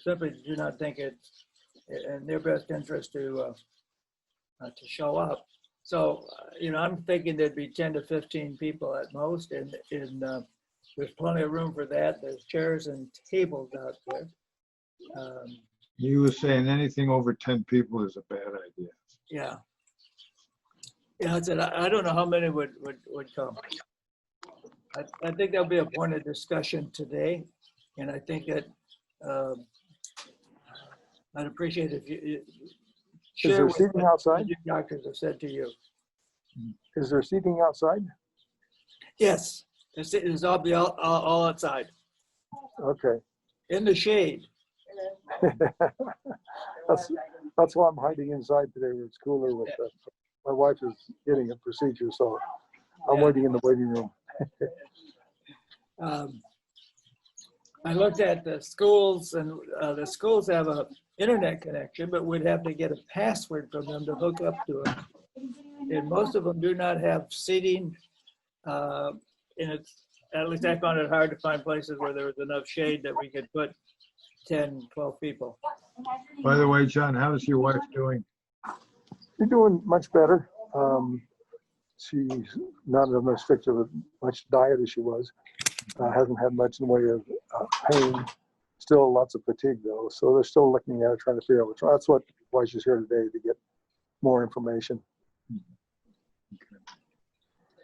simply do not think it's in their best interest to show up. So, I'm thinking there'd be 10 to 15 people at most, and there's plenty of room for that. There's chairs and tables out there. You were saying anything over 10 people is a bad idea. Yeah. Yeah, I said, I don't know how many would come. I think there'll be a point of discussion today, and I think that I'd appreciate if you Is there seating outside? Your doctors have said to you. Is there seating outside? Yes, it's all outside. Okay. In the shade. That's why I'm hiding inside today where it's cooler. With my wife is getting a procedure, so I'm waiting in the waiting room. I looked at the schools, and the schools have an internet connection, but we'd have to get a password from them to hook up to it. And most of them do not have seating. And it's, at least I found it hard to find places where there was enough shade that we could put 10, 12 people. By the way, John, how's your wife doing? She's doing much better. She's not as much diet as she was. Hasn't had much in the way of pain. Still lots of fatigue though. So they're still looking at it, trying to figure out that's why she's here today, to get more information.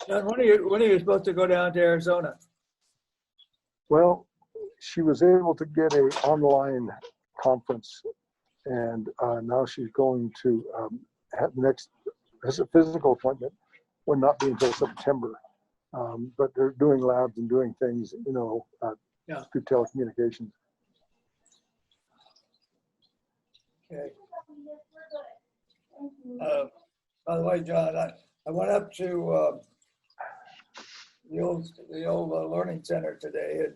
John, when are you supposed to go down to Arizona? Well, she was able to get an online conference, and now she's going to have the next physical appointment will not be until September. But they're doing labs and doing things, through telecommunications. Okay. By the way, John, I went up to the old learning center today, and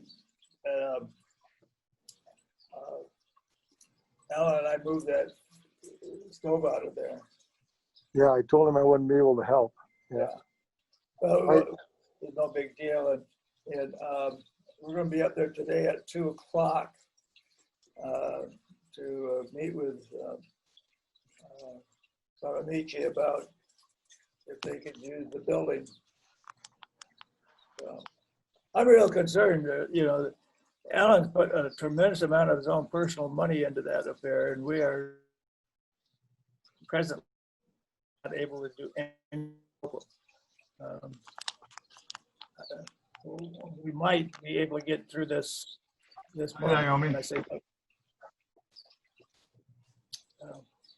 Alan and I moved that stove out of there. Yeah, I told him I wouldn't be able to help. Yeah. Well, it's no big deal, and we're going to be up there today at 2 o'clock to meet with Amici about if they could use the building. So, I'm real concerned. Alan's put a tremendous amount of his own personal money into that affair, and we are presently not able to do anything. We might be able to get through this month. Naomi.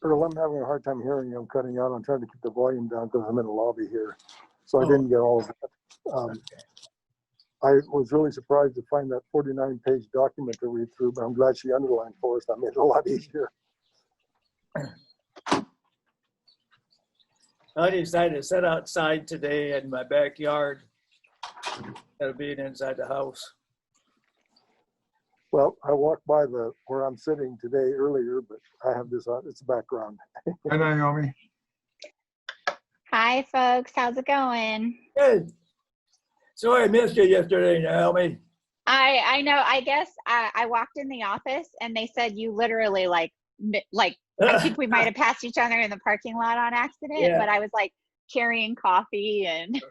Earl, I'm having a hard time hearing you. I'm cutting out. I'm trying to keep the volume down because I'm in the lobby here. So I didn't get all of that. I was really surprised to find that 49-page document to read through, but I'm glad she underlined for us. That made it a lot easier. I decided to sit outside today in my backyard instead of being inside the house. Well, I walked by where I'm sitting today earlier, but I have this on. It's background. Hi, Naomi. Hi, folks. How's it going? Good. Sorry I missed you yesterday, Naomi. I know. I guess I walked in the office and they said you literally like I think we might have passed each other in the parking lot on accident, but I was like carrying coffee and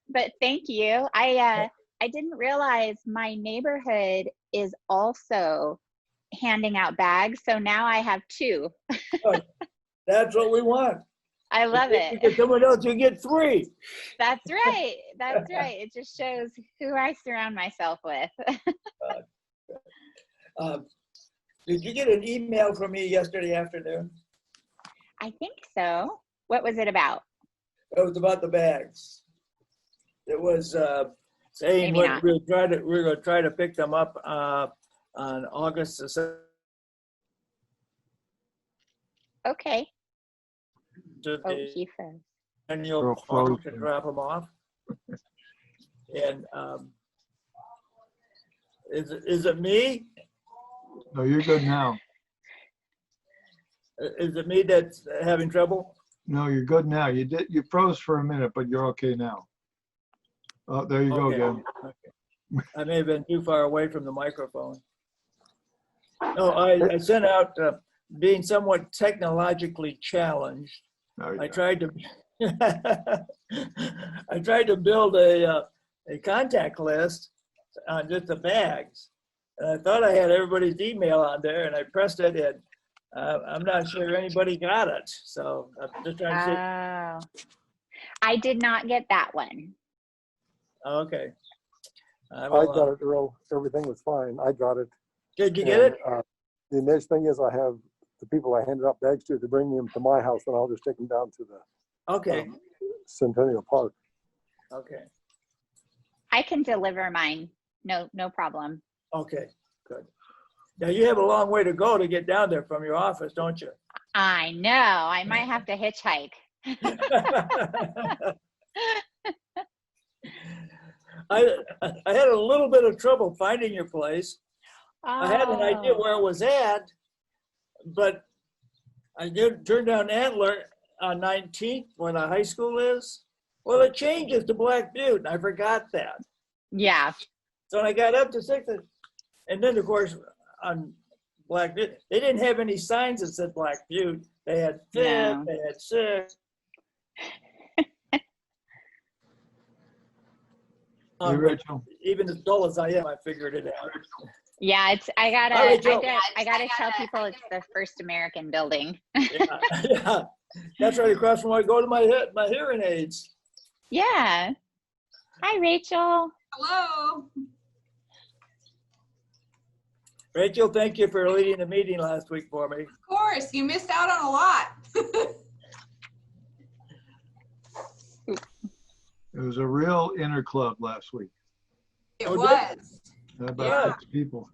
but thank you. I didn't realize my neighborhood is also handing out bags, so now I have 2. That's what we want. I love it. You get someone else, you get 3. That's right. That's right. It just shows who I surround myself with. Did you get an email from me yesterday afternoon? I think so. What was it about? It was about the bags. It was saying we're going to try to pick them up on August the 7th. Okay. To the Centennial Park to drop them off. And is it me? No, you're good now. Is it me that's having trouble? No, you're good now. You froze for a minute, but you're okay now. Oh, there you go again. Okay. I may have been too far away from the microphone. No, I sent out, being somewhat technologically challenged. Oh, yeah. I tried to, I tried to build a contact list on just the bags. And I thought I had everybody's email on there, and I pressed it, and I'm not sure anybody got it. So I'm just trying to see. Oh, I did not get that one. Okay. I got it, Earl. Everything was fine. I got it. Did you get it? The next thing is I have the people I handed out bags to bring them to my house, and I'll just take them down to the Okay. Centennial Park. Okay. I can deliver mine. No problem. Okay. Good. Now you have a long way to go to get down there from your office, don't you? I know. I might have to hitchhike. I had a little bit of trouble finding your place. I had an idea Oh. where it was at, but I did turn down Antler on 19th where the high school is. Well, it changes to Black Butte, and I forgot that. Yeah. So when I got up to 6th, and then of course on Black Butte, they didn't have any signs that said Black Butte. They had 5th, No. they had 6th. Hey, Rachel. Even as dull as I am, I figured it out. Yeah, I right, Joe. gotta tell people it's the first American building. Yeah. That's right across from where I go to my hearing aids. Yeah. Hi, Rachel. Hello. Rachel, thank you for leading the meeting last week for me. Of course, you missed out on a lot. It was a real inner club last week. It Oh, was. About Yeah. 6 people.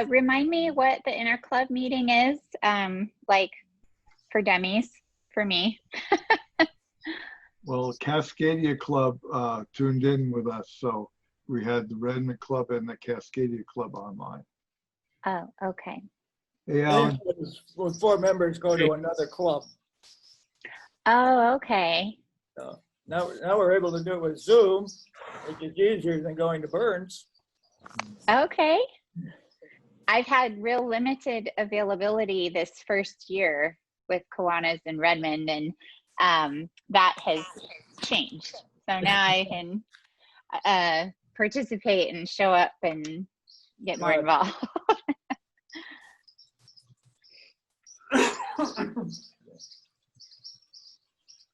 Remind me what the inner club meeting is, like for dummies, for me. Well, Cascadia Club tuned in with us, so we had the Redmond Club and the Cascadia Club online. Oh, okay. Hey, Alan. When 4 members go to another club. Oh, okay. So now we're able to do it with Zoom, which is easier than going to Burns. Okay. I've had real limited availability this first year with Kiwanis and Redmond, and that has changed. So now I can participate and show up and get more Good. involved.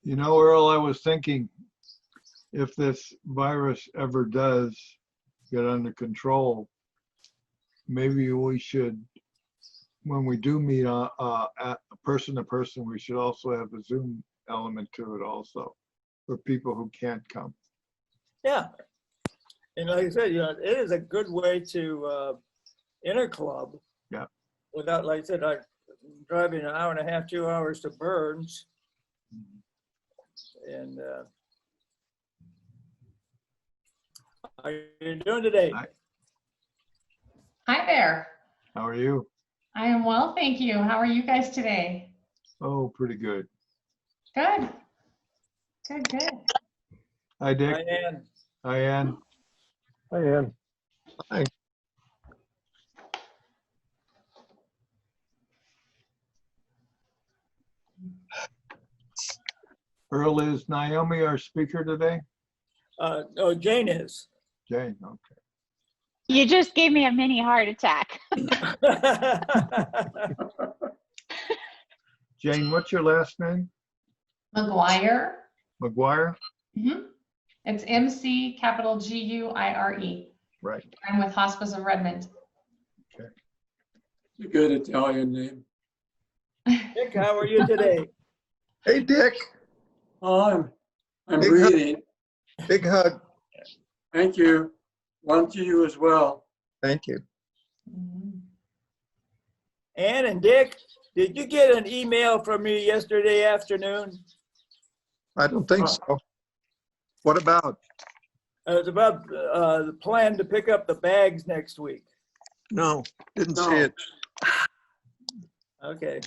You know, Earl, I was thinking if this virus ever does get under control, maybe we should, when we do meet at person to person, we should also have a Zoom element to it also for people who can't come. Yeah. And like I said, it is a good way to interclub. Yeah. Without, like I said, I'm driving an hour and a half, 2 hours to Burns. And how are you doing today? Hi. Hi there. How are you? I am well, thank you. How are you guys today? Oh, pretty good. Good. Good. Hi, Dick. Diane. Hi, Ann. Hi, Ann. Hi. Earl, is Naomi our speaker today? No, Jane is. Jane, okay. You just gave me a mini heart attack. Jane, what's your last name? McGuire. McGuire? It's MC capital Guire. Right. I'm with Hospice of Redmond. It's a good Italian name. Dick, how are you today? Hey, Dick. Oh, I'm Big breathing. Big hug. Thank you. One to you as well. Thank you. Ann and Dick, did you get an email from me yesterday afternoon? I don't think so. What about? It's about the plan to pick up the bags next week. No, didn't No. see it. Okay.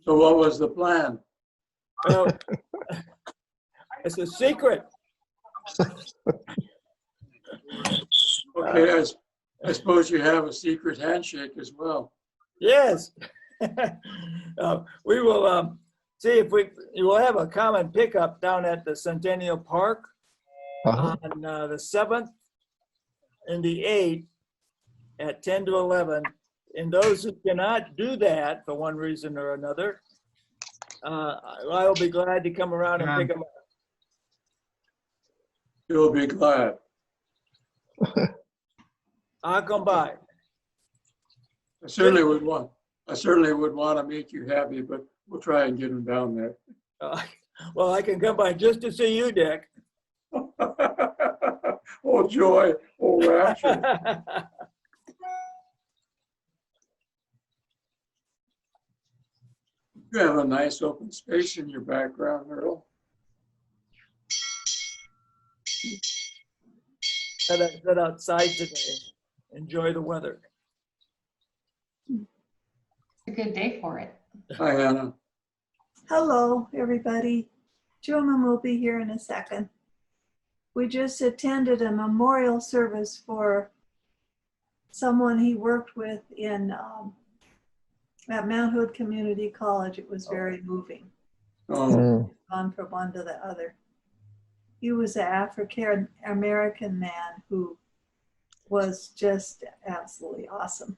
So what was the plan? Well, it's a secret. Okay, I suppose you have a secret handshake as well. Yes. We will see if we will have a common pickup down at the Centennial Park Uh-huh. on the 7th and the 8th at 10 to 11. And those who cannot do that for one reason or another, I will be glad to come around and pick them up. You'll be glad. I'll come by. I certainly would want to make you happy, but we'll try and get him down there. Well, I can come by just to see you, Dick. Oh, joy. Oh, rapture. You have a nice open space in your background, Earl. Sit outside today. Enjoy the weather. It's a good day for it. Hi, Hannah. Hello, everybody. Truman will be here in a second. We just attended a memorial service for someone he worked with in at Mount Hood Community College. It was very moving. Oh, Gone from one to the other. He was an African American man who was just absolutely awesome.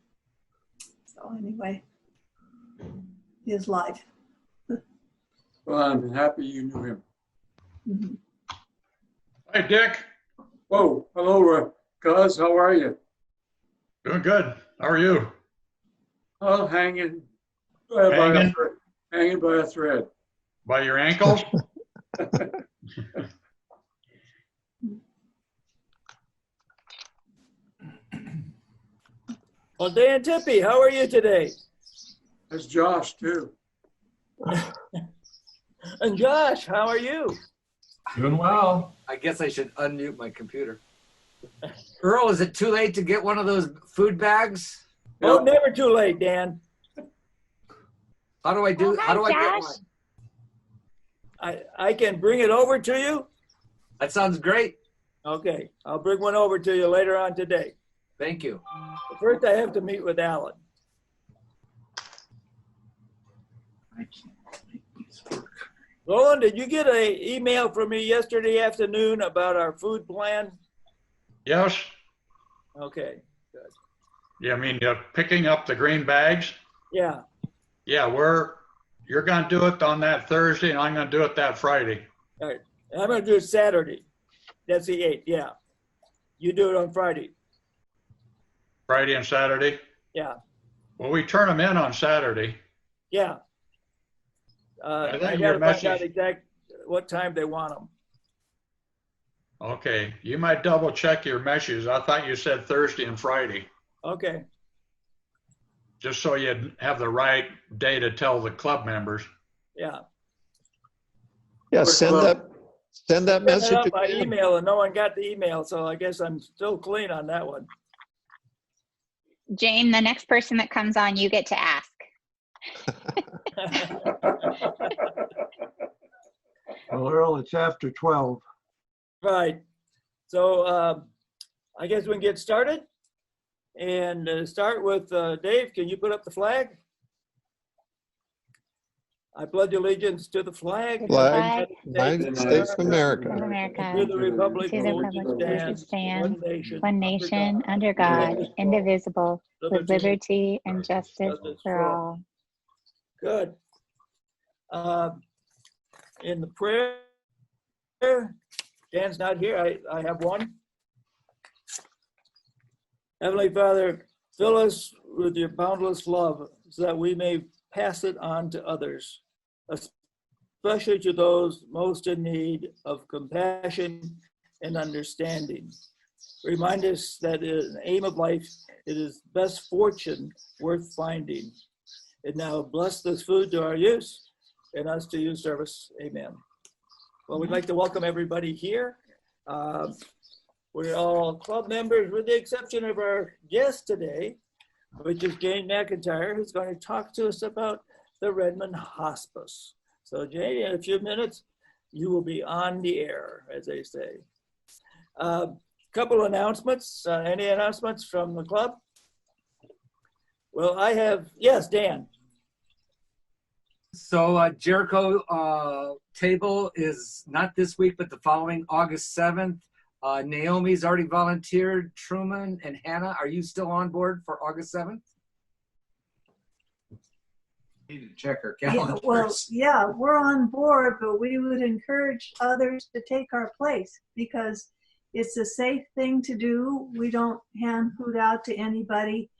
So anyway, his life. well, I'm happy you knew him. Mhm. Hi, Dick. Whoa, hello, Cuz. How are you? Doing good. How are you? Oh, hanging by Hanging? hanging by a thread. By your ankles? Well, Dan Tippy, how are you today? There's Josh, too. And Josh, how are you? Doing well. I guess I should unmute my computer. Earl, is it too late to get one of those food bags? Oh, never too late, Dan. How do I do? Oh, how do I hi, get Josh. one? I can bring it over to you? That sounds great. Okay, I'll bring one over to you later on today. Thank you. But first, I have to meet with Alan. Roland, did you get an email from me yesterday afternoon about our food plan? Yes. Okay, good. Yeah, I mean, picking up the green bags. Yeah, Yeah, you're going to do it on that Thursday, and I'm going to do it that Friday. all right. I'm going to do it Saturday. That's the 8th, yeah. You do it on Friday. Friday and Saturday. Yeah, Well, we turn them in on Saturday. yeah. I think I your gotta find out message- exact what time they want them. Okay. You might double check your messages. I thought you said Thursday and Friday, Okay, just so you'd have the right day to tell the club members. yeah. Yeah, send that Sent it message out by again. email and no one got the email, so I guess I'm still clean on that one. Jane, the next person that comes on, you get to ask. Well, Earl, it's after 12. Right. So I guess we can get started. And start with Dave. Can you put up the flag? I pledge allegiance to the flag. Flag, of the United States of America. Of America, To the republic to for the which republic it for which it stands, one nation, under God, indivisible, with liberty and justice for all. Good. In the prayer, Dan's not here. I have one. Heavenly Father, fill us with your boundless love so that we may pass it on to others, especially to those most in need of compassion and understanding. Remind us that in the aim of life, it is best fortune worth finding. And now bless this food to our use and us to your service. Amen. Well, we'd like to welcome everybody here. We're all club members with the exception of our guest today, which is Jane McIntyre, who's going to talk to us about the Redmond Hospice. So Jane, in a few minutes, you will be on the air, as they say. Couple announcements. Any announcements from the club? Well, I have, yes, Dan. So Jericho table is not this week, but the following August 7th. Naomi's already volunteered. Truman and Hannah, are you still on board for August 7th? Need to check our calendars. Yeah, well, yeah, we're on board, but we would encourage others to take our place because it's a safe thing to do. We don't hand food out to anybody.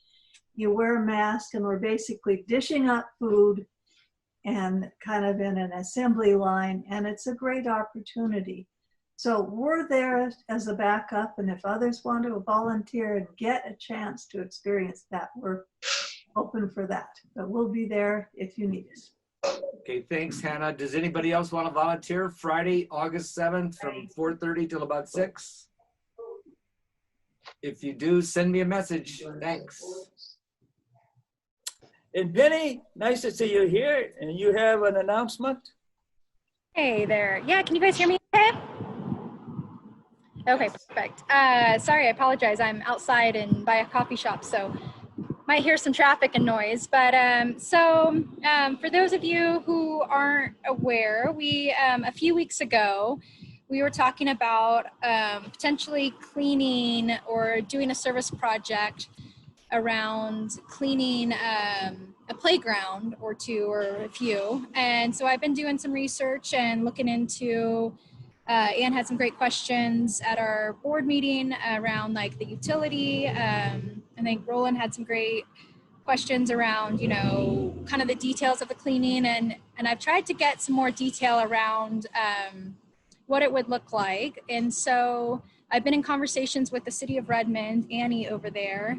You wear a mask, and we're basically dishing up food and kind of in an assembly line, and it's a great opportunity. So we're there as a backup, and if others want to volunteer and get a chance to experience that, we're open for that. But we'll be there if you need us. Okay, thanks, Hannah. Does anybody else want to volunteer Friday, August 7th from 4:30 till about 6? If you do, send me a message. Thanks. And Penny, nice to see you here. And you have an announcement? Hey there. Yeah, can you guys hear me okay? Okay, perfect. Sorry, I apologize. I'm outside and by a coffee shop, so might hear some traffic and noise. But for those of you who aren't aware, we a few weeks ago, we were talking about potentially cleaning or doing a service project around cleaning a playground or two or a few. And so I've been doing some research and looking into, Anne had some great questions at our board meeting around like the utility. I think Roland had some great questions around, you know, kind of the details of the cleaning. And I've tried to get some more detail around what it would look like. And so I've been in conversations with the city of Redmond, Annie over there,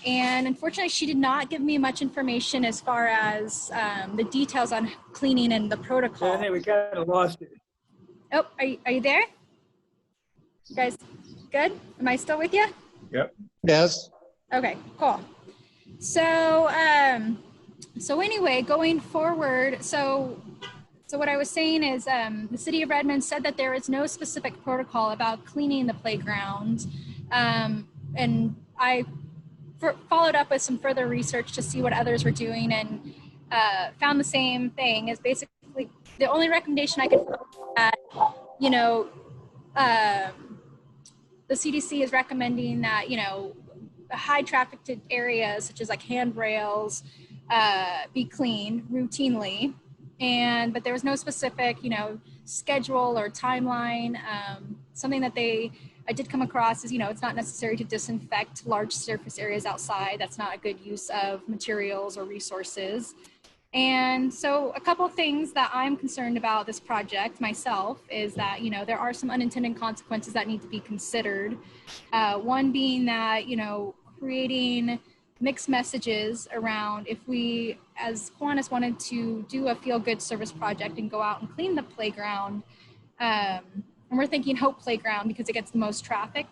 and unfortunately she did not give me much information as far as the details on cleaning and the protocol. I think we kind of lost it. Oh, are you there? You guys good? Am I still with you? Yep. Yes. Okay, cool. So, so anyway, going forward, so what I was saying is the city of Redmond said that there is no specific protocol about cleaning the playground. And I followed up with some further research to see what others were doing and found the same thing. Is basically the only recommendation I could that, you know, the CDC is recommending that, you know, high trafficked areas such as like handrails be cleaned routinely. But there was no specific, you know, schedule or timeline. Something that I did come across is, you know, it's not necessary to disinfect large surface areas outside. That's not a good use of materials or resources. And so a couple things that I'm concerned about this project myself is that, you know, there are some unintended consequences that need to be considered. One being that, you know, creating mixed messages around if we, as Kiwanis, wanted to do a feel-good service project and go out and clean the playground, and we're thinking Hope Playground because it gets the most traffic.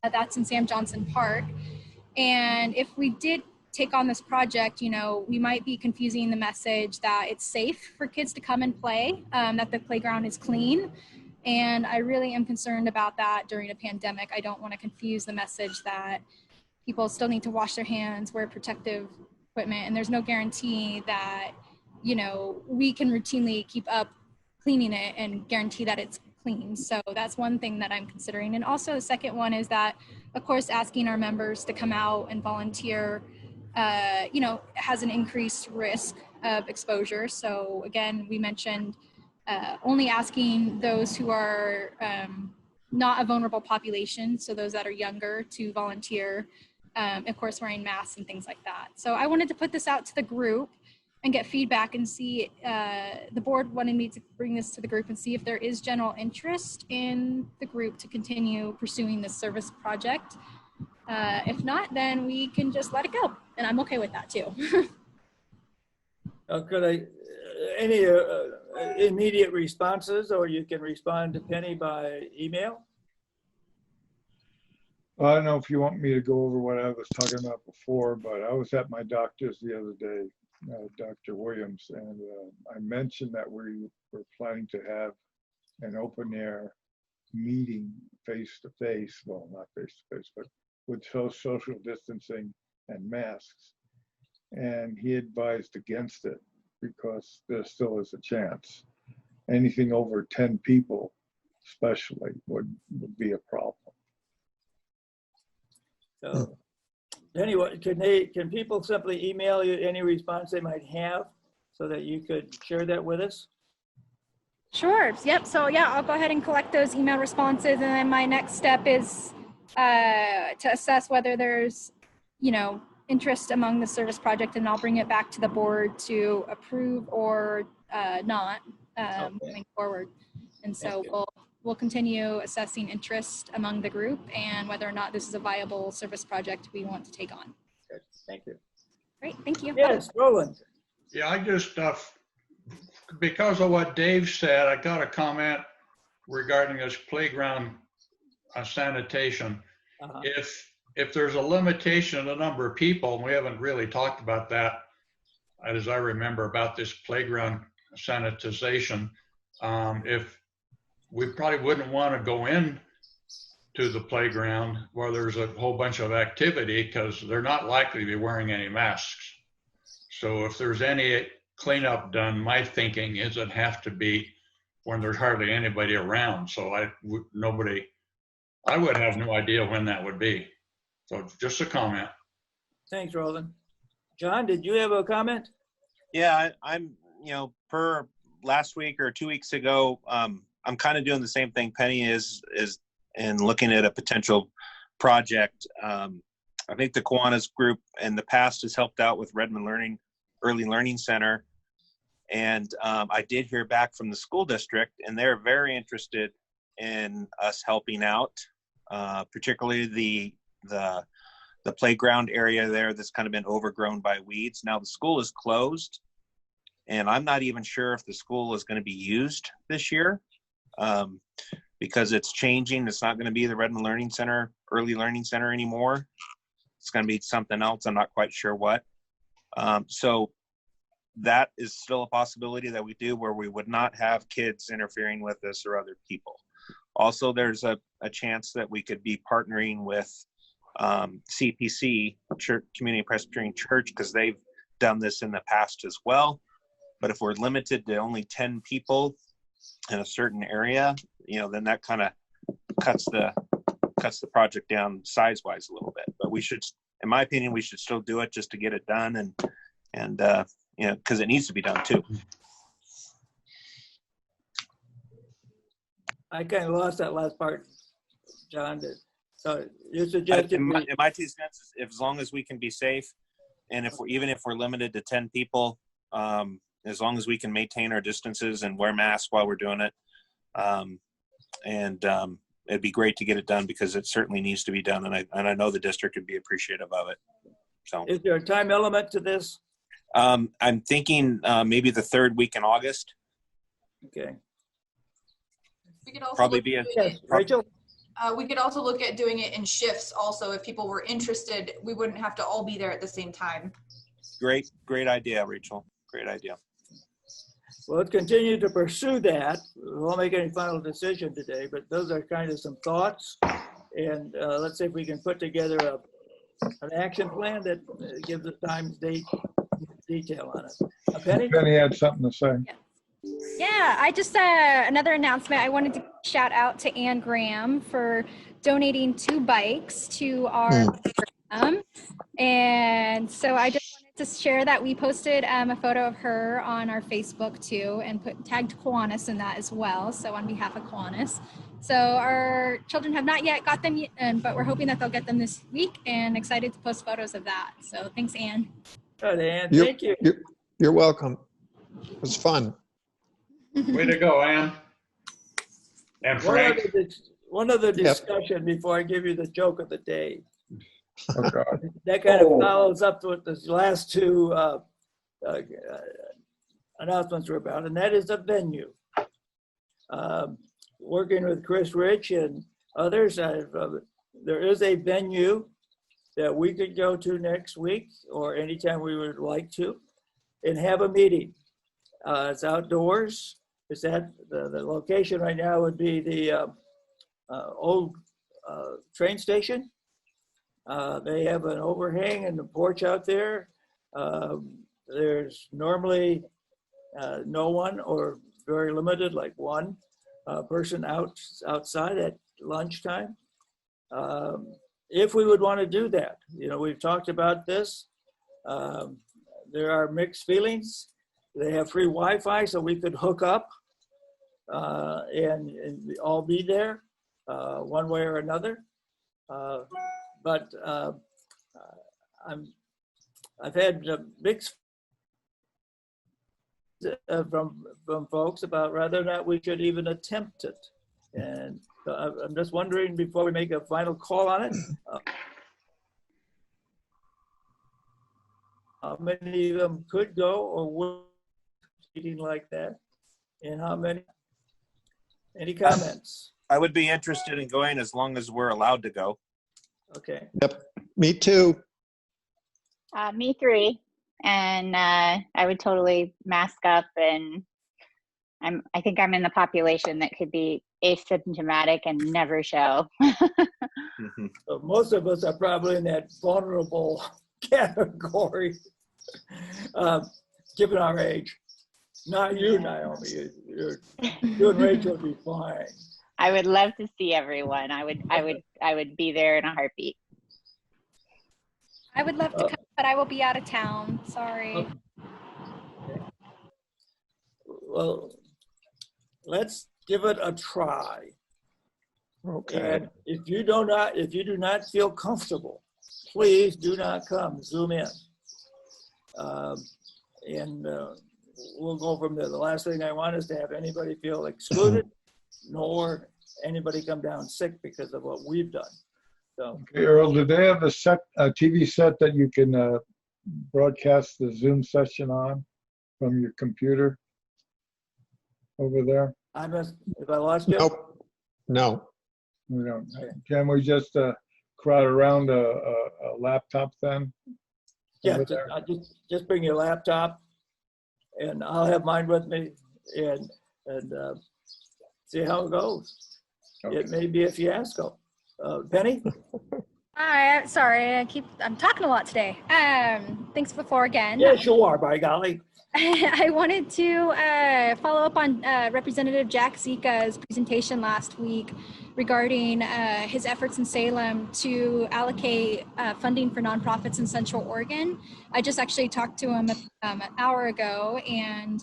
That's in Sam Johnson Park. And if we did take on this project, you know, we might be confusing the message that it's safe for kids to come and play, that the playground is clean. And I really am concerned about that during a pandemic. I don't want to confuse the message that people still need to wash their hands, wear protective equipment, and there's no guarantee that, you know, we can routinely keep up cleaning it and guarantee that it's clean. So that's one thing that I'm considering. And also the second one is that, of course, asking our members to come out and volunteer, you know, has an increased risk of exposure. So again, we mentioned only asking those who are not a vulnerable population, so those that are younger, to volunteer. Of course, wearing masks and things like that. So I wanted to put this out to the group and get feedback and see, the board wanted me to bring this to the group and see if there is general interest in the group to continue pursuing this service project. If not, then we can just let it go. And I'm okay with that too. Could I, any immediate responses, or you can respond to Penny by email? I don't know if you want me to go over what I was talking about before, but I was at my doctor's the other day Dr. Williams, and I mentioned that we were planning to have an open air meeting face to face, well, not face to face, but with social distancing and masks. And he advised against it because there still is a chance. Anything over 10 people, especially, would be a problem. So anyway, can people simply email you any response they might have so that you could share that with us? Sure. Yep. So yeah, I'll go ahead and collect those email responses, and then my next step is to assess whether there's, interest among the service project, and I'll bring it back to the board to approve or not moving forward. And so we'll continue assessing interest among the group and whether or not this is a viable service project we want to take on. Good. Thank you. Great. Thank you. Yes, Roland. Yeah, I just, because of what Dave said, I got a comment regarding this playground sanitation. If there's a limitation on the number of people, and we haven't really talked about that, as I remember, about this playground sanitization, if we probably wouldn't want to go in to the playground where there's a whole bunch of activity, because they're not likely to be wearing any masks. So if there's any cleanup done, my thinking is it has to be when there's hardly anybody around. So I would have no idea when that would be. So just a comment. Thanks, Roland. John, did you have a comment? Yeah, I'm, per last week or 2 weeks ago, I'm kind of doing the same thing Penny is in looking at a potential project. I think the Kiwanis group in the past has helped out with Redmond Early Learning Center. And I did hear back from the school district, and they're very interested in us helping out, particularly the playground area there that's kind of been overgrown by weeds. Now the school is closed, and I'm not even sure if the school is going to be used this year because it's changing. It's not going to be the Redmond Learning Center, Early Learning Center anymore. It's going to be something else. I'm not quite sure what. So that is still a possibility that we do, where we would not have kids interfering with us or other people. Also, there's a chance that we could be partnering with CPC, Community Presbyterian Church, because they've done this in the past as well. But if we're limited to only 10 people in a certain area, then that kind of cuts the project down size-wise a little bit. But we should, in my opinion, we should still do it just to get it done, and because it needs to be done too. I kind of lost that last part, John. So you suggested in my 2 cents, as long as we can be safe, and even if we're limited to 10 people, as long as we can maintain our distances and wear masks while we're doing it, it'd be great to get it done, because it certainly needs to be done, and I know the district would be appreciative of it. So, is there a time element to this? I'm thinking maybe the 3rd week in August. Okay. We could also probably be Rachel. We could also look at doing it in shifts. Also, if people were interested, we wouldn't have to all be there at the same time. Great idea, Rachel. Great idea. Well, let's continue to pursue that. We won't make any final decision today, but those are kind of some thoughts. And let's see if we can put together an action plan that gives us time, date, detail on it. Penny? Penny had something to say. Yeah, I just, another announcement. I wanted to shout out to Ann Graham for donating 2 bikes to our program. And so I just wanted to share that we posted a photo of her on our Facebook too, and tagged Kiwanis in that as well. So on behalf of Kiwanis. So our children have not yet got them yet, but we're hoping that they'll get them this week, and excited to post photos of that. So thanks, Ann. Good, Ann. Thank you. You're welcome. It was fun. Way to go, Ann. And Frank. One other discussion before I give you the joke of the day. Oh, God. That kind of follows up to what the last 2 announcements were about, and that is the venue. Working with Chris Rich and others, there is a venue that we could go to next week or anytime we would like to. and have a meeting. It's outdoors. It's at the location right now would be the old train station. They have an overhang and the porch out there. There's normally no one or very limited, like one person outside at lunchtime. If we would want to do that, we've talked about this. There are mixed feelings. They have free Wi-Fi, so we could hook up and all be there one way or another. But I've had mixed from folks about whether or not we should even attempt it. And so I'm just wondering, before we make a final call on it, how many of them could go or would meeting like that, and how many? Any comments? I would be interested in going as long as we're allowed to go. Okay. Yep, me too. Me 3. And I would totally mask up, and I think I'm in the population that could be asymptomatic and never show. So most of us are probably in that vulnerable category, given our age. Not you, Naomi. You and Rachel would be fine. I would love to see everyone. I would be there in a heartbeat. I would love to come, but I will be out of town. Sorry. Okay. Well, let's give it a try. Okay. And if you do not feel comfortable, please do not come. Zoom in, and we'll go from there. The last thing I want is to have anybody feel excluded, nor anybody come down sick because of what we've done. So, Okay, Earl, do they have a TV set that you can broadcast the Zoom session on from your computer over there? If I lost you? Nope. No. We don't. Can we just crowd around a laptop then? Yeah, just bring your laptop, and I'll have mine with me, and see how it goes. Okay. It may be a fiasco. Penny? Hi, sorry, I'm talking a lot today. Thanks for the floor again. Yes, you are, by golly. I wanted to follow up on Representative Jack Zika's presentation last week regarding his efforts in Salem to allocate funding for nonprofits in Central Oregon. I just actually talked to him an hour ago, and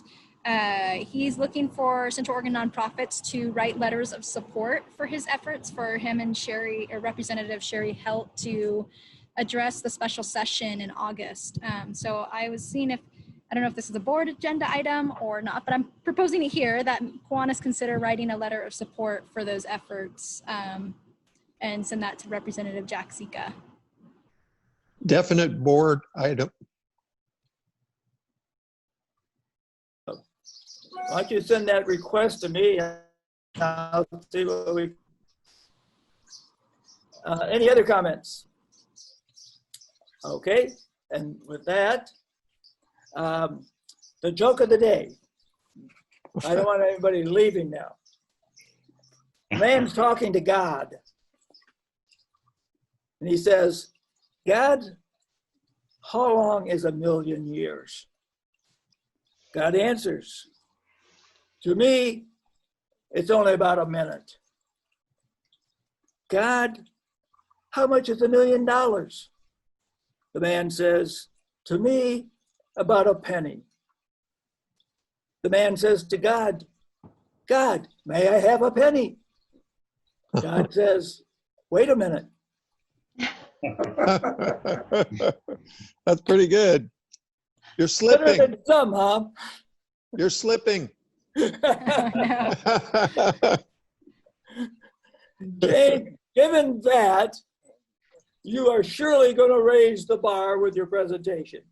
he's looking for Central Oregon nonprofits to write letters of support for his efforts, for him and Representative Sherry Helt to address the special session in August. So I was seeing I don't know if this is a board agenda item or not, but I'm proposing it here that Kiwanis consider writing a letter of support for those efforts and send that to Representative Jack Zika. Definite board item. Why don't you send that request to me? I'll see what we. Any other comments? Okay, and with that, the joke of the day. I don't want anybody leaving now. Man's talking to God. And he says, God, how long is 1,000,000 years? God answers, to me, it's only about a minute. God, how much is $1,000,000? The man says, to me, about a penny. The man says to God, God, may I have a penny? God says, wait a minute. That's pretty good. You're slipping. Better than some, huh? You're slipping. Jane, given that, you are surely going to raise the bar with your presentation.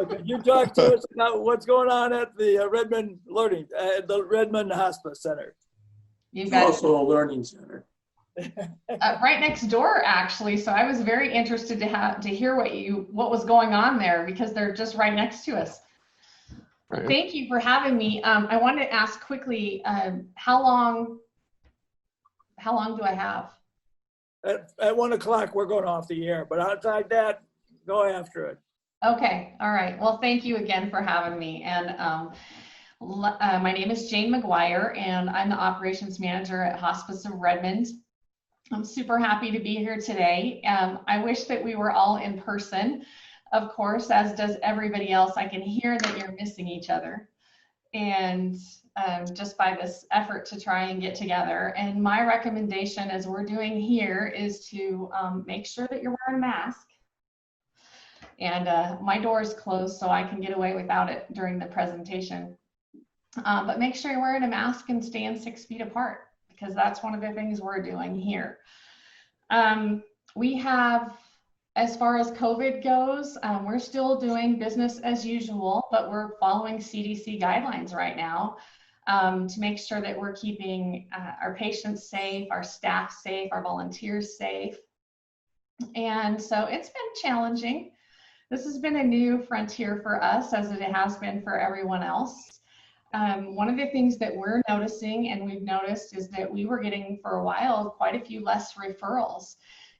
Could you talk to us about what's going on at the Redmond the Redmond Hospice Center? It's also a learning center. Right next door, actually. So I was very interested to hear what was going on there, because they're just right next to us. Thank you for having me. I wanted to ask quickly, how long do I have? At 1 o'clock, we're going off the air, but outside that, go after it. Okay, all right. Well, thank you again for having me. And my name is Jane McGuire, and I'm the operations manager at Hospice of Redmond. I'm super happy to be here today. I wish that we were all in person, of course, as does everybody else. I can hear that you're missing each other, and just by this effort to try and get together. And my recommendation, as we're doing here, is to make sure that you're wearing a mask. And my door is closed, so I can get away without it during the presentation. But make sure you're wearing a mask and staying 6 feet apart, because that's one of the things we're doing here. We have, as far as COVID goes, we're still doing business as usual, but we're following CDC guidelines right now to make sure that we're keeping our patients safe, our staff safe, our volunteers safe. And so it's been challenging. This has been a new frontier for us, as it has been for everyone else. One of the things that we're noticing, and we've noticed, is that we were getting, for a while, quite a few less referrals.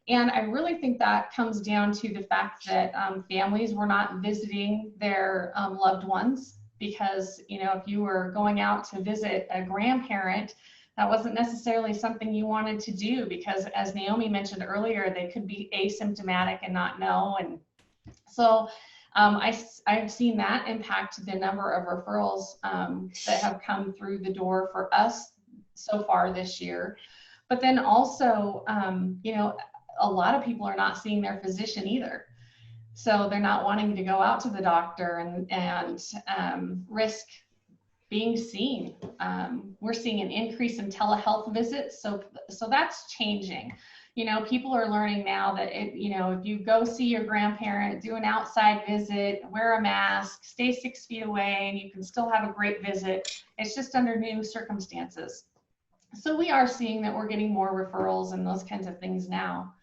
And I really think that comes down to the fact that families were not visiting their loved ones, because, you know, if you were going out to visit a grandparent, that wasn't necessarily something you wanted to do, because, as Naomi mentioned earlier, they could be asymptomatic and not know. And so I've seen that impact the number of referrals that have come through the door for us so far this year. But then also, you know, a lot of people are not seeing their physician either. So they're not wanting to go out to the doctor and risk being seen. We're seeing an increase in telehealth visits. So that's changing. You know, people are learning now that, you know, if you go see your grandparent, do an outside visit, wear a mask, stay 6 feet away, and you can still have a great visit. It's just under new circumstances. So we are seeing that we're getting more referrals and those kinds of things now,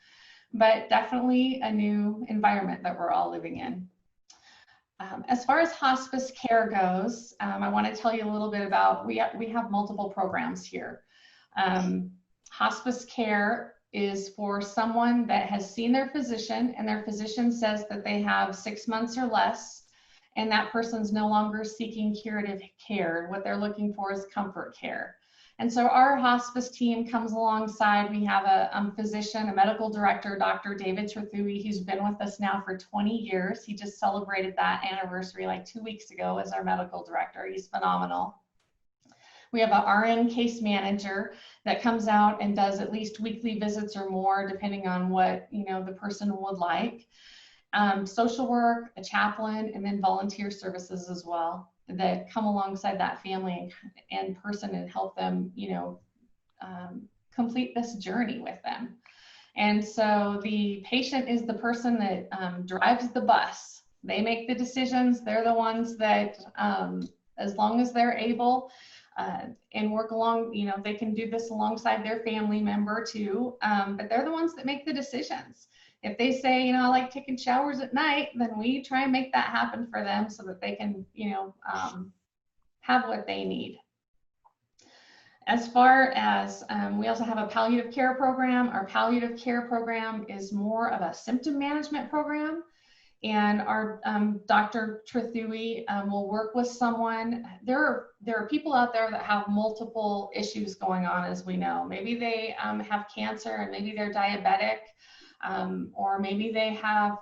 but definitely a new environment that we're all living in. As far as hospice care goes, I want to tell you a little bit about, we have multiple programs here. Hospice care is for someone that has seen their physician, and their physician says that they have 6 months or less, and that person's no longer seeking curative care. What they're looking for is comfort care. And so our hospice team comes alongside. We have a physician, a medical director, Dr. David Trethewey, who's been with us now for 20 years. He just celebrated that anniversary like 2 weeks ago as our medical director. He's phenomenal. We have an RN case manager that comes out and does at least weekly visits or more, depending on what, you know, the person would like. Social work, a chaplain, and then volunteer services as well, that come alongside that family and person and help them, you know, complete this journey with them. And so the patient is the person that drives the bus. They make the decisions. They're the ones that, as long as they're able, and work along, you know, they can do this alongside their family member too, but they're the ones that make the decisions. If they say, you know, I like taking showers at night, then we try and make that happen for them so that they can, you know, have what they need. As far as, we also have a palliative care program. Our palliative care program is more of a symptom management program. And our Dr. Trethewey will work with someone. There are people out there that have multiple issues going on, as we know. Maybe they have cancer, and maybe they're diabetic, or maybe they have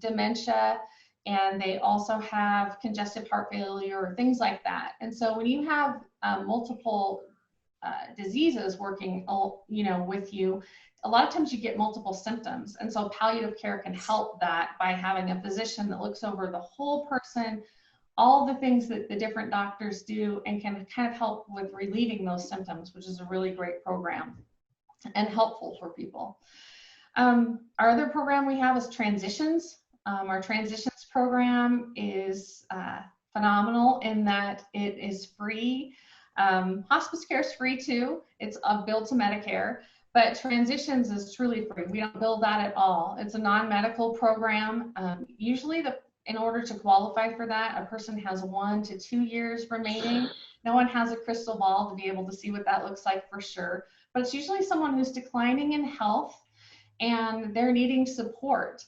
dementia, and they also have congestive heart failure or things like that. And so when you have multiple diseases working, you know, with you, a lot of times you get multiple symptoms. And so palliative care can help that by having a physician that looks over the whole person, all the things that the different doctors do, and can kind of help with relieving those symptoms, which is a really great program and helpful for people. Our other program we have is transitions. Our transitions program is phenomenal in that it is free. Hospice care is free too. It's billed to Medicare. But transitions is truly free. We don't bill that at all. It's a non-medical program. Usually in order to qualify for that, a person has 1 to 2 years remaining. No one has a crystal ball to be able to see what that looks like for sure, but it's usually someone who's declining in health and they're needing support.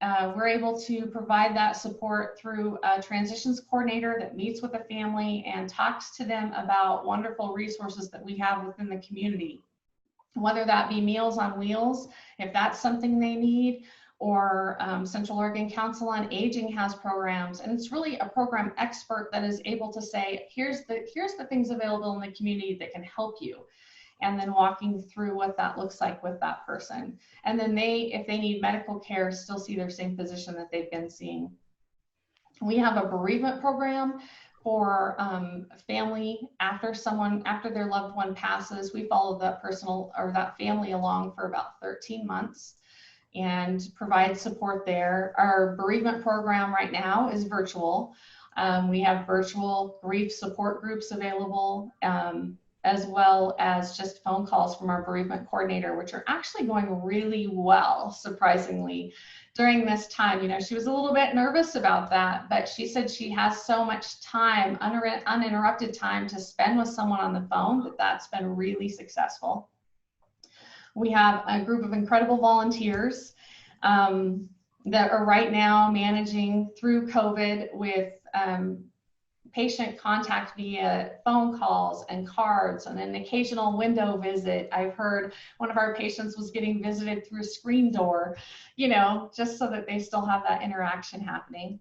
We're able to provide that support through a transitions coordinator that meets with the family and talks to them about wonderful resources that we have within the community, whether that be Meals on Wheels, if that's something they need, or Central Oregon Council on Aging has programs, and it's really a program expert that is able to say, here's the things available in the community that can help you, and then walking through what that looks like with that person. And then if they need medical care, still see their same physician that they've been seeing. We have a bereavement program for family after their loved one passes. We follow that that family along for about 13 months and provide support there. Our bereavement program right now is virtual. We have virtual grief support groups available, as well as just phone calls from our bereavement coordinator, which are actually going really well, surprisingly. During this time, she was a little bit nervous about that, but she said she has so much time, uninterrupted time to spend with someone on the phone, that's been really successful. We have a group of incredible volunteers that are right now managing through COVID with patient contact via phone calls and cards and an occasional window visit. I've heard one of our patients was getting visited through a screen door, just so that they still have that interaction happening.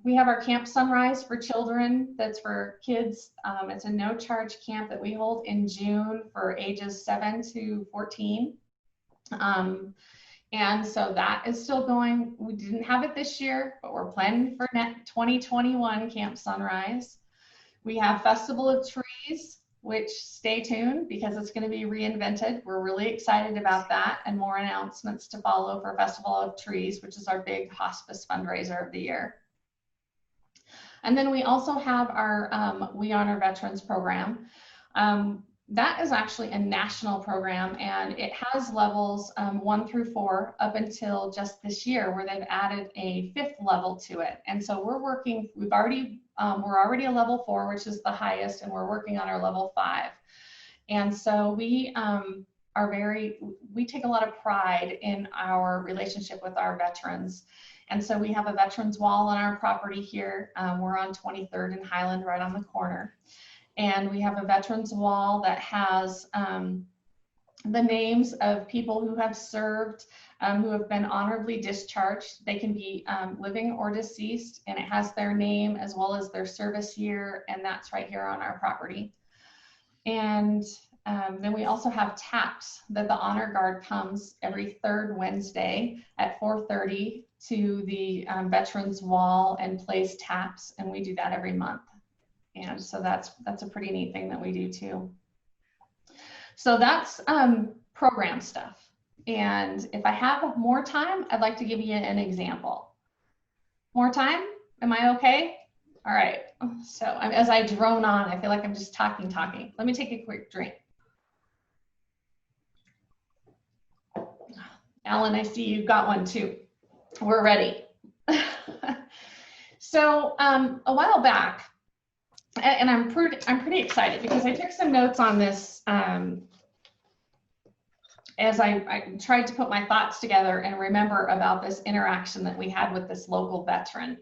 We have our Camp Sunrise for children. That's for kids. It's a no-charge camp that we hold in June for ages 7 to 14. And so that is still going. We didn't have it this year, but we're planning for 2021 Camp Sunrise. We have Festival of Trees, which stay tuned because it's going to be reinvented. We're really excited about that, and more announcements to follow for Festival of Trees, which is our big hospice fundraiser of the year. And then we also have our We Honor Veterans program. That is actually a national program, and it has levels 1 through 4 up until just this year, where they've added a 5th level to it. And so we're already a level 4, which is the highest, and we're working on our level 5. And so we take a lot of pride in our relationship with our veterans. And so we have a veterans wall on our property here. We're on 23rd and Highland, right on the corner. And we have a veterans wall that has the names of people who have served, who have been honorably discharged. They can be living or deceased, and it has their name as well as their service year, and that's right here on our property. And then we also have taps that the Honor Guard comes every 3rd Wednesday at 4:30 to the veterans wall and plays taps, and we do that every month. And so that's a pretty neat thing that we do too. So that's program stuff. And if I have more time, I'd like to give you an example. More time? Am I okay? All right. So as I drone on, I feel like I'm just talking. Let me take a quick drink. Alan, I see you've got one too. We're ready. So a while back, and I'm pretty excited because I took some notes on this as I tried to put my thoughts together and remember about this interaction that we had with this local veteran.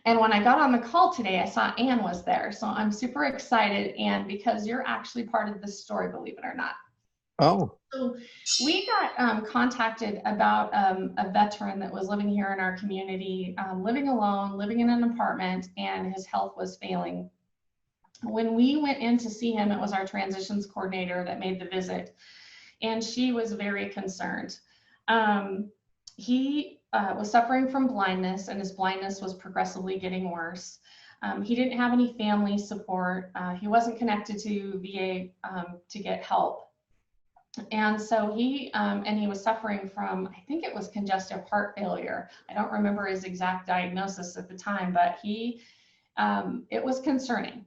And when I got on the call today, I saw Ann was there. So I'm super excited, Ann, because you're actually part of this story, believe it or not. Oh. So we got contacted about a veteran that was living here in our community, living alone, living in an apartment, and his health was failing. When we went in to see him, it was our transitions coordinator that made the visit, and she was very concerned. He was suffering from blindness, and his blindness was progressively getting worse. He didn't have any family support. He wasn't connected to VA to get help. And so he was suffering from, I think it was congestive heart failure. I don't remember his exact diagnosis at the time, but it was concerning.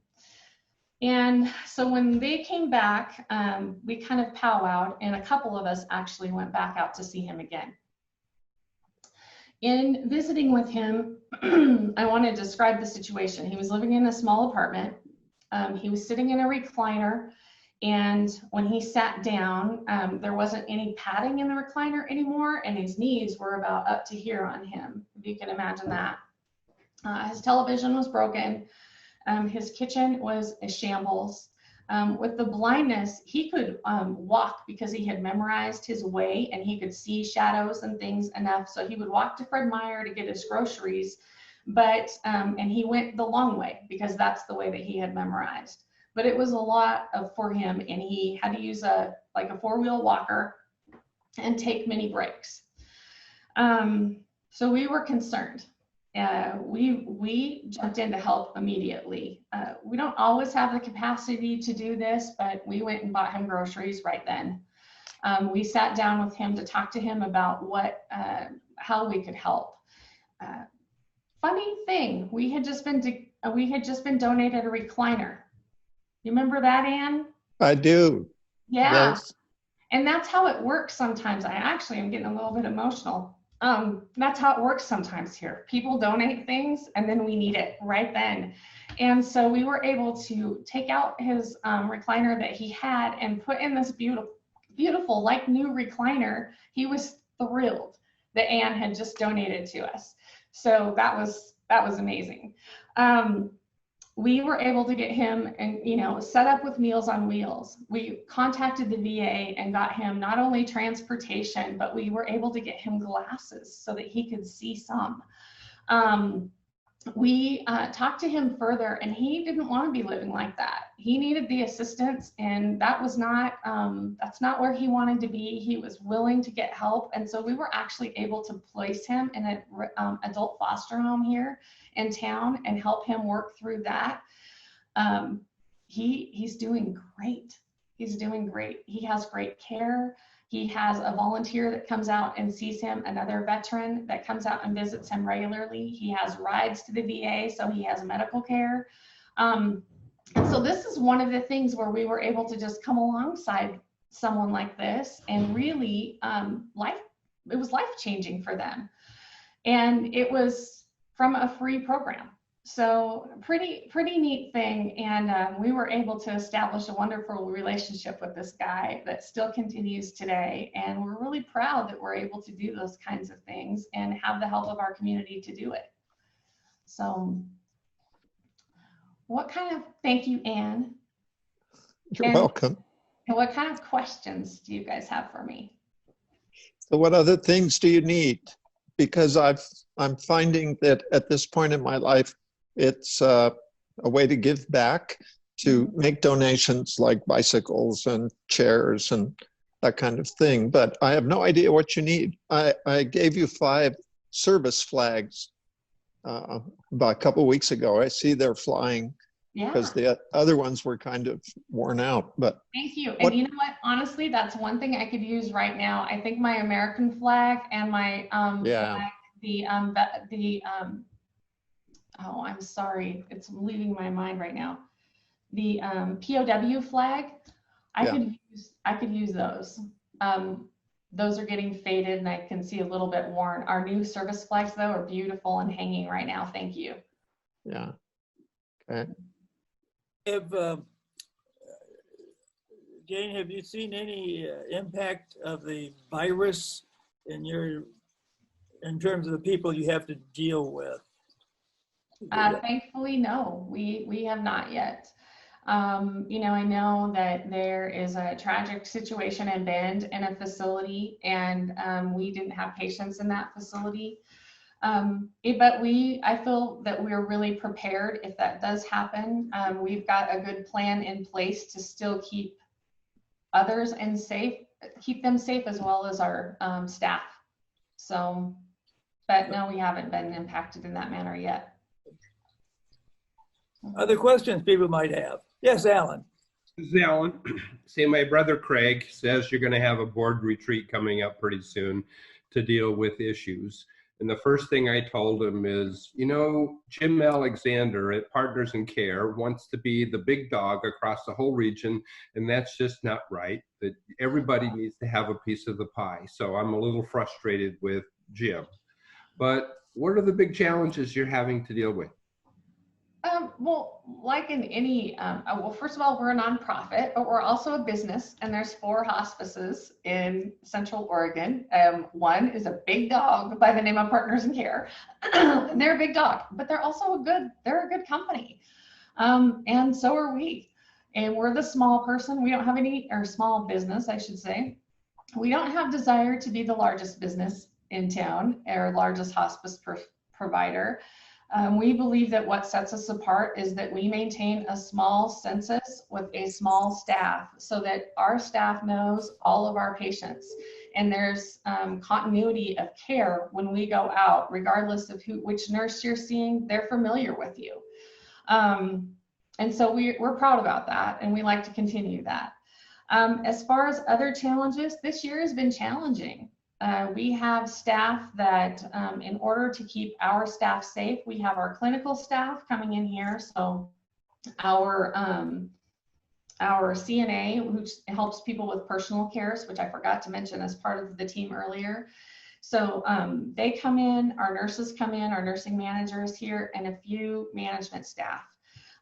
And so when they came back, we kind of powwowed, and a couple of us actually went back out to see him again. In visiting with him, I want to describe the situation. He was living in a small apartment. He was sitting in a recliner, and when he sat down, there wasn't any padding in the recliner anymore, and his knees were about up to here on him, if you can imagine that. His television was broken. His kitchen was a shambles. With the blindness, he could walk because he had memorized his way, and he could see shadows and things enough. So he would walk to Fred Meyer to get his groceries, but and he went the long way because that's the way that he had memorized. But it was a lot for him, and he had to use a four-wheel walker and take many breaks. So we were concerned. We jumped in to help immediately. We don't always have the capacity to do this, but we went and bought him groceries right then. We sat down with him to talk to him about how we could help. Funny thing, we had just been donated a recliner. You remember that, Ann? I do. Yeah. Yes. And that's how it works sometimes. I actually am getting a little bit emotional. That's how it works sometimes here. People donate things and then we need it right then. And so we were able to take out his recliner that he had and put in this beautiful, like new recliner. He was thrilled that Ann had just donated to us. So that was amazing. We were able to get him and set up with Meals on Wheels. We contacted the VA and got him not only transportation, but we were able to get him glasses so that he could see some. We talked to him further, and he didn't want to be living like that. He needed the assistance, and that's not where he wanted to be. He was willing to get help, and so we were actually able to place him in an adult foster home here in town and help him work through that. He's doing great. He's doing great. He has great care. He has a volunteer that comes out and sees him, another veteran that comes out and visits him regularly. He has rides to the VA, so he has medical care. And so this is one of the things where we were able to just come alongside someone like this, and really it was life-changing for them. And it was from a free program. So pretty neat thing. And we were able to establish a wonderful relationship with this guy that still continues today. And we're really proud that we're able to do those kinds of things and have the help of our community to do it. So thank you, Ann. You're welcome. And what kind of questions do you guys have for me? So what other things do you need? Because I'm finding that at this point in my life, it's a way to give back, to make donations like bicycles and chairs and that kind of thing. But I have no idea what you need. I gave you 5 service flags about a couple of weeks ago. I see they're flying because the other ones were kind of worn out. But thank you. And you know what? Honestly, that's one thing I could use right now. I think my American flag and my flag, oh, I'm sorry, it's leaving my mind right now. The POW flag, I could use those. Those are getting faded and I can see a little bit worn. Our new service flags though are beautiful and hanging right now. Thank you. Yeah. Okay. Jane, have you seen any impact of the virus in terms of the people you have to deal with? Thankfully, no, we have not yet. I know that there is a tragic situation in Bend in a facility, and we didn't have patients in that facility. But I feel that we're really prepared if that does happen. We've got a good plan in place to still keep others keep them safe as well as our staff. So, but no, we haven't been impacted in that manner yet. Other questions people might have? Yes, Alan. This is Alan. See, my brother Craig says you're going to have a board retreat coming up pretty soon to deal with issues. And the first thing I told him is, Jim Alexander at Partners in Care wants to be the big dog across the whole region, and that's just not right. That everybody needs to have a piece of the pie. So I'm a little frustrated with Jim. but what are the big challenges you're having to deal with? Well, like in any, well, first of all, we're a nonprofit, but we're also a business, and there's 4 hospices in Central Oregon. One is a big dog by the name of Partners in Care. And they're a big dog, but they're also they're a good company. And so are we. And we're the small person. We don't have any, or small business, I should say. We don't have desire to be the largest business in town or largest hospice provider. We believe that what sets us apart is that we maintain a small census with a small staff so that our staff knows all of our patients. And there's continuity of care when we go out, regardless of which nurse you're seeing, they're familiar with you. And so we're proud about that, and we like to continue that. As far as other challenges, this year has been challenging. We have staff that, in order to keep our staff safe, we have our clinical staff coming in here. So our CNA, which helps people with personal cares, which I forgot to mention as part of the team earlier. So they come in, our nurses come in, our nursing managers here, and a few management staff.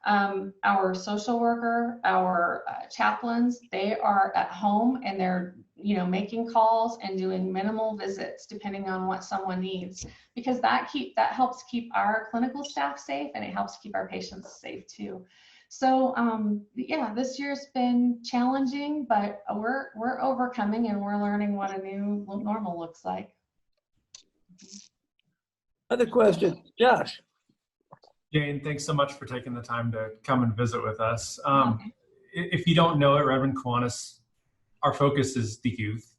Our social worker, our chaplains, they are at home and they're, making calls and doing minimal visits depending on what someone needs, because that helps keep our clinical staff safe, and it helps keep our patients safe too. So yeah, this year's been challenging, but we're overcoming, and we're learning what a new normal looks like. Other question, Josh. Jane, thanks so much for taking the time to come and visit with us. If you don't know it, Redmond Kiwanis, our focus is the youth.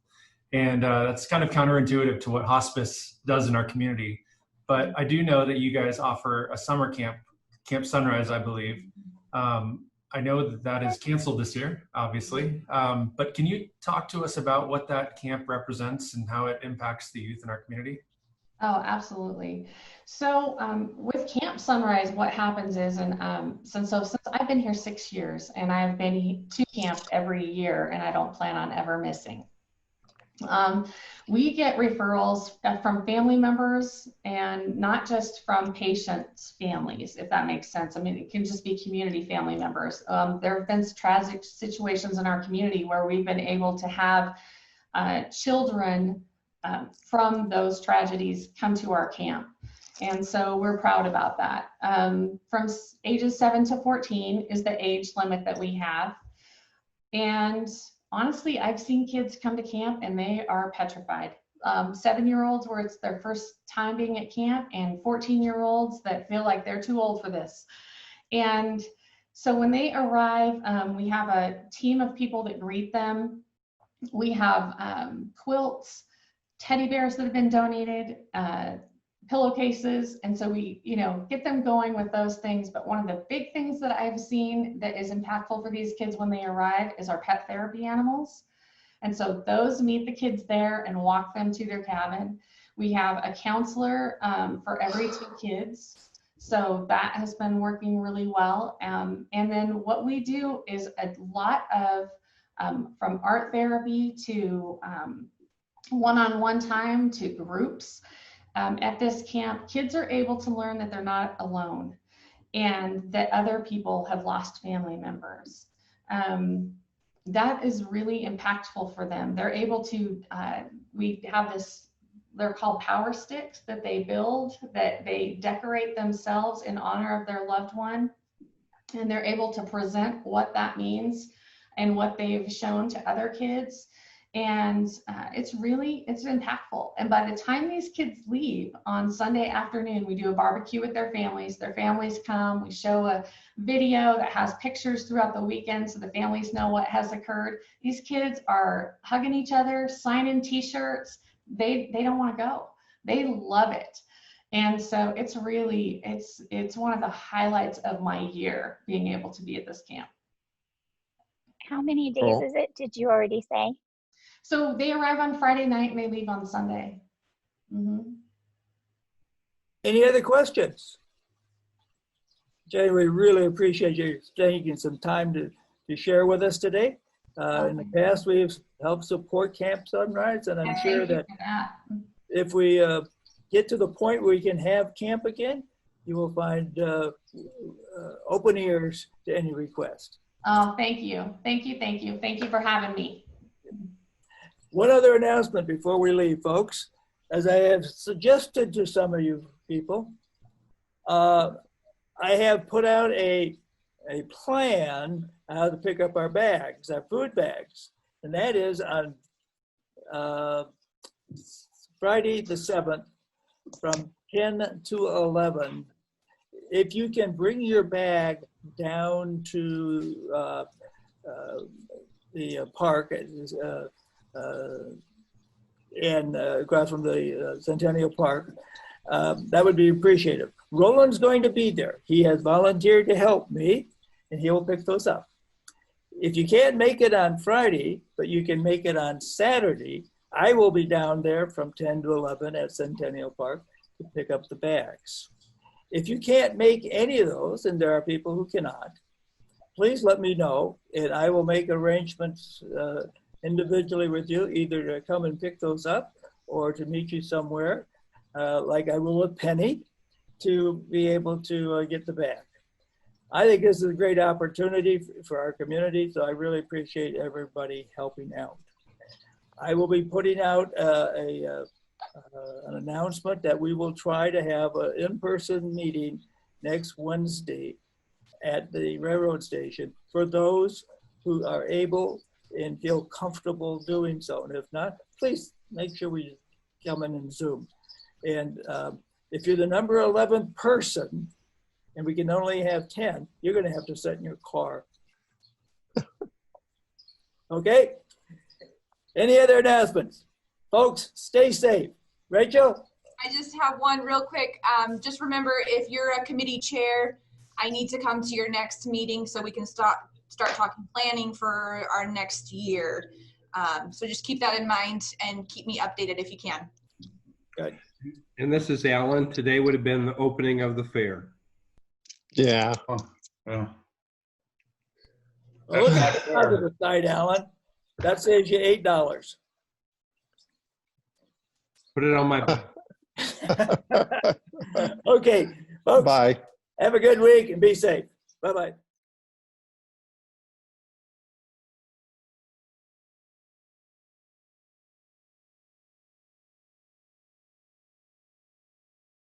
And that's kind of counterintuitive to what hospice does in our community. But I do know that you guys offer a summer camp, Camp Sunrise, I believe. I know that is canceled this year, obviously. But can you talk to us about what that camp represents and how it impacts the youth in our community? Oh, absolutely. So with Camp Sunrise, what happens is, and since I've been here 6 years, and I've been to camp every year, and I don't plan on ever missing. We get referrals from family members, and not just from patients' families, if that makes sense. I mean, it can just be community family members. There have been tragic situations in our community where we've been able to have children from those tragedies come to our camp. And so we're proud about that. From ages 7 to 14 is the age limit that we have. And honestly, I've seen kids come to camp and they are petrified. 7-year-olds where it's their first time being at camp, and 14-year-olds that feel like they're too old for this. And so when they arrive, we have a team of people that greet them. We have quilts, teddy bears that have been donated, pillowcases. And so we, get them going with those things. But one of the big things that I've seen that is impactful for these kids when they arrive is our pet therapy animals. And so those meet the kids there and walk them to their cabin. We have a counselor for every 2 kids. So that has been working really well. And then what we do is a lot of, from art therapy to one-on-one time to groups. At this camp, kids are able to learn that they're not alone and that other people have lost family members. That is really impactful for them. They're able to, we have this, they're called power sticks that they build, that they decorate themselves in honor of their loved one. And they're able to present what that means and what they've shown to other kids. And it's impactful. And by the time these kids leave on Sunday afternoon, we do a barbecue with their families. Their families come, we show a video that has pictures throughout the weekend so the families know what has occurred. These kids are hugging each other, signing t-shirts. They don't want to go. They love it. And so it's really, it's one of the highlights of my year, being able to be at this camp. How many days is it? Did you already say? So they arrive on Friday night and they leave on Sunday. Mm-hmm. Any other questions? Jay, we really appreciate you taking some time to share with us today. In the past, we've helped support Camp Sunrise, and I'm sure that if we get to the point where we can have camp again, you will find open ears to any request. Oh, thank you. Thank you. Thank you. Thank you for having me. One other announcement before we leave, folks. As I have suggested to some of you people, I have put out a plan how to pick up our bags, our food bags. And that is on Friday the 7th from 10 to 11. If you can bring your bag down to the park and across from the Centennial Park, that would be appreciative. Roland's going to be there. He has volunteered to help me, and he will pick those up. If you can't make it on Friday, but you can make it on Saturday, I will be down there from 10 to 11 at Centennial Park to pick up the bags. If you can't make any of those, and there are people who cannot, please let me know, and I will make arrangements individually with you, either to come and pick those up or to meet you somewhere, like I will with Penny, to be able to get the bag. I think this is a great opportunity for our community, so I really appreciate everybody helping out. I will be putting out an announcement that we will try to have an in-person meeting next Wednesday at the railroad station for those who are able and feel comfortable doing so. And if not, please make sure we come in and Zoom. And if you're the number 11th person and we can only have 10, you're going to have to sit in your car. Okay? Any other announcements? Folks, stay safe. Rachel? I just have one real quick. Just remember, if you're a committee chair, I need to come to your next meeting so we can start talking planning for our next year. So just keep that in mind and keep me updated if you can. Good. And this is Alan. Today would have been the opening of the fair. Yeah. Oh, yeah. Well, look at the positive side, Alan. That saves you $8. Put it on my Okay, folks. Bye. Have a good week and be safe. Bye-bye.